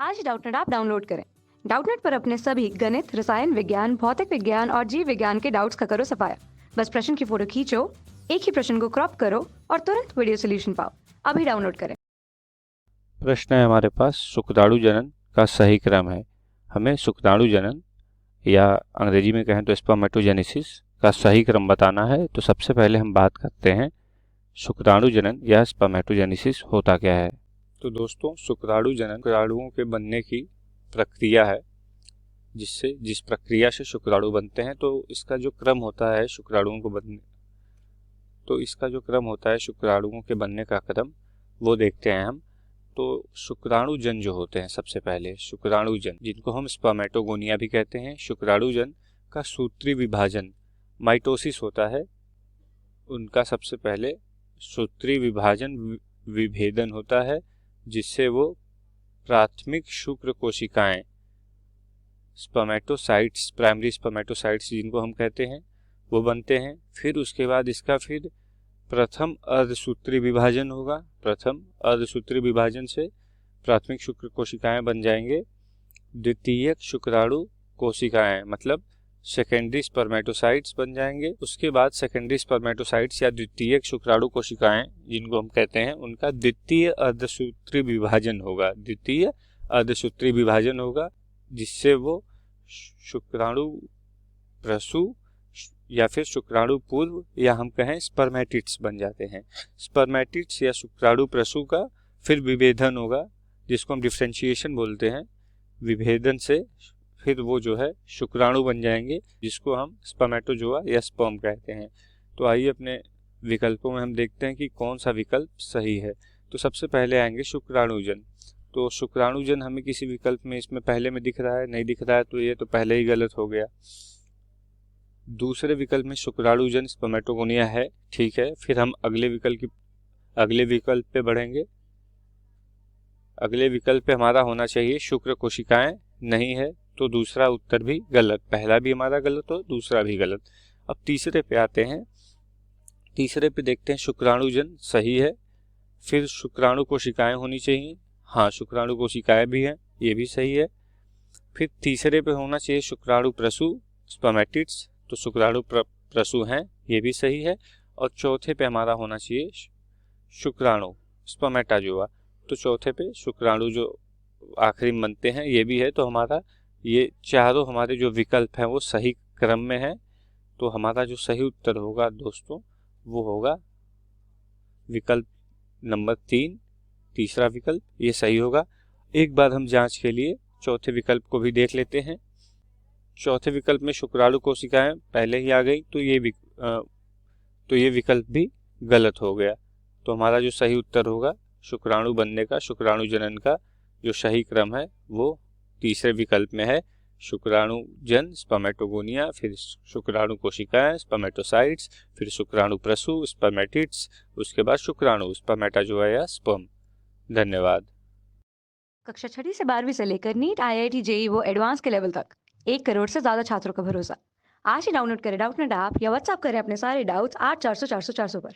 आज ही Doubtnut app download करें। Doubtnut पर अपने सभी गणित, रसायन विज्ञान, भौतिक विज्ञान और जीव विज्ञान के डाउट्स का करो सफाया। बस प्रश्न की फोटो खींचो, एक ही प्रश्न को क्रॉप करो और तुरंत वीडियो सोल्यूशन पाओ। अभी डाउनलोड करें। प्रश्न है हमारे पास, शुक्राणु जनन का सही क्रम है। हमें शुक्राणु जनन या अंग्रेजी में कहें तो स्पर्मेटोजेनेसिस का सही क्रम बताना है। तो सबसे पहले हम बात करते हैं शुक्राणु जनन या स्पर्मेटोजेनेसिस होता क्या है। तो दोस्तों, शुक्राणु जनन शुक्राणुओं के बनने की प्रक्रिया है, जिस प्रक्रिया से शुक्राणु बनते हैं। तो इसका जो क्रम होता है शुक्राणुओं के बनने का क्रम वो देखते हैं हम। तो शुक्राणुजन जो होते हैं, सबसे पहले शुक्राणुजन, जिनको हम स्पर्मेटोगोनिया भी कहते हैं, शुक्राणुजन का सूत्री विभाजन माइटोसिस होता है। उनका सबसे पहले सूत्री विभाजन विभेदन होता है, जिससे वो प्राथमिक शुक्र कोशिकाएं स्पर्मेटोसाइट्स, प्राइमरी स्पर्मेटोसाइट्स जिनको हम कहते हैं, वो बनते हैं। फिर उसके बाद इसका प्रथम अर्धसूत्री विभाजन होगा। प्रथम अर्धसूत्री विभाजन से प्राथमिक शुक्र कोशिकाएं बन जाएंगे। द्वितीयक शुक्राणु कोशिकाएं मतलब सेकेंडरी स्पर्मेटोसाइट्स बन जाएंगे। उसके बाद सेकेंडरी स्पर्मेटोसाइट्स या द्वितीयक शुक्राणु कोशिकाएं जिनको हम कहते हैं, उनका द्वितीय अर्धसूत्री विभाजन होगा, जिससे वो शुक्राणु प्रसू या फिर शुक्राणु पूर्व या हम कहें स्पर्मेटिड्स बन जाते हैं। स्पर्मेटिड्स या शुक्राणु प्रसू का फिर विभेदन होगा, जिसको हम डिफरेंशिएशन बोलते हैं। विभेदन से फिर वो जो है शुक्राणु बन जाएंगे, जिसको हम स्पर्मेटोजोआ या स्पर्म कहते हैं। तो आइए अपने विकल्पों में हम देखते हैं कि कौन सा विकल्प सही है। तो सबसे पहले आएंगे शुक्राणुजन। तो शुक्राणुजन हमें किसी विकल्प में इसमें पहले में दिख रहा है, नहीं दिख रहा है, तो ये तो पहले ही गलत हो गया। दूसरे विकल्प में शुक्राणुजन स्पर्मेटोगोनिया है, ठीक है। फिर हम अगले विकल्प पे बढ़ेंगे। अगले विकल्प पे हमारा होना चाहिए शुक्र कोशिकाएं, नहीं है, तो दूसरा उत्तर भी गलत। पहला भी हमारा गलत हो, दूसरा भी गलत। अब तीसरे पे आते हैं। तीसरे पे देखते हैं शुक्राणुजन सही है। फिर शुक्राणु कोशिकाएं होनी चाहिए, हाँ शुक्राणु कोशिकाएं भी हैं, ये भी सही है। फिर तीसरे पे होना चाहिए शुक्राणु प्रसू स्पर्मेटिड्स, तो शुक्राणु प्रसू हैं, ये भी सही है। और चौथे पे हमारा होना चाहिए शुक्राणु स्पर्मेटाजोआ, तो चौथे पे शुक्राणु जो आखिरी में बनते हैं, ये भी है। तो हमारा ये चारों हमारे जो विकल्प हैं वो सही क्रम में है। तो हमारा जो सही उत्तर होगा दोस्तों, वो होगा विकल्प नंबर 3, तीसरा विकल्प, ये सही होगा। एक बार हम जांच के लिए चौथे विकल्प को भी देख लेते हैं। चौथे विकल्प में शुक्राणु कोशिकाएं पहले ही आ गई, तो ये विकल्प भी गलत हो गया। तो हमारा जो सही उत्तर होगा शुक्राणु बनने का, शुक्राणु जनन का जो सही क्रम है वो तीसरे विकल्प में है। शुक्राणुजन स्पर्मेटोगोनिया, फिर शुक्राणु कोशिकाएं स्पर्मेटोसाइट्स, फिर शुक्राणु प्रसू स्पर्मेटिड्स, उसके बाद शुक्राणु स्पर्मेटाजोआ या स्पर्म। धन्यवाद। कक्षा 6 से 12वीं से लेकर नीट, IIT, JEE वो एडवांस के लेवल तक 1 करोड़ से ज्यादा छात्रों का भरोसा। आज ही डाउनलोड करें डाउटनेट ऐप या व्हाट्सएप करें अपने सारे डाउट्स 8400 400 400 पर।